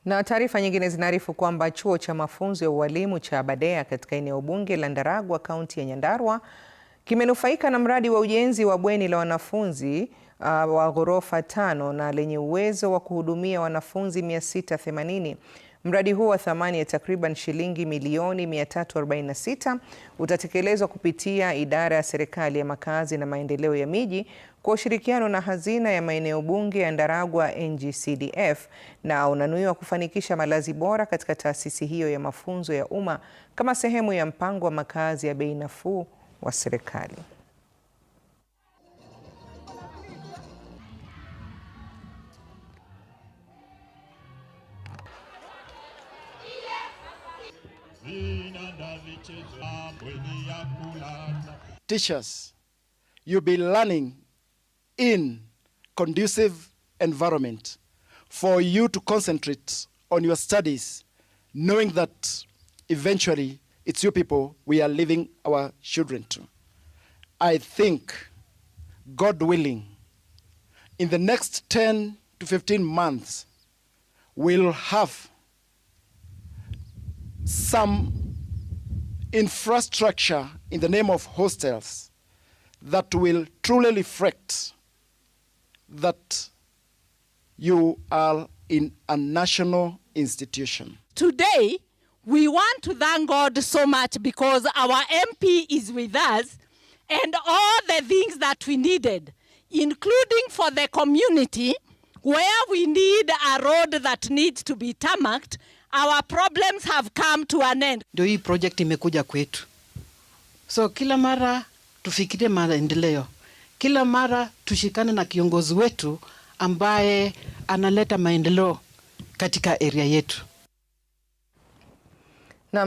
Na taarifa nyingine zinaarifu kwamba chuo cha mafunzo ya ualimu cha Aberdare katika eneo bunge la Ndaragwa, kaunti ya Nyandarua kimenufaika na mradi wa ujenzi wa bweni la wanafunzi wa ghorofa 5 na lenye uwezo wa kuhudumia wanafunzi 680. Mradi huu wa thamani ya takriban shilingi milioni 346 utatekelezwa kupitia idara ya serikali ya makazi na maendeleo ya miji kwa ushirikiano na hazina ya maeneo bunge ya Ndaragwa NG-CDF, na unanuiwa kufanikisha malazi bora katika taasisi hiyo ya mafunzo ya umma kama sehemu ya mpango wa makazi ya bei nafuu wa serikali. Teachers, you'll be learning in conducive environment for you to concentrate on your studies, knowing that eventually it's you people we are leaving our children to. I think, God willing, in the next 10 to 15 months, we'll have some infrastructure in the name of hostels that will truly reflect that you are in a national institution. Today, we want to thank God so much because our MP is with us, and all the things that we needed, including for the community, where we need a road that needs to be tarmacked, our problems have come to an end. Ndio hii project imekuja kwetu. So kila mara tufikirie maendeleo. Kila mara tushikane na kiongozi wetu ambaye analeta maendeleo katika area yetu. Na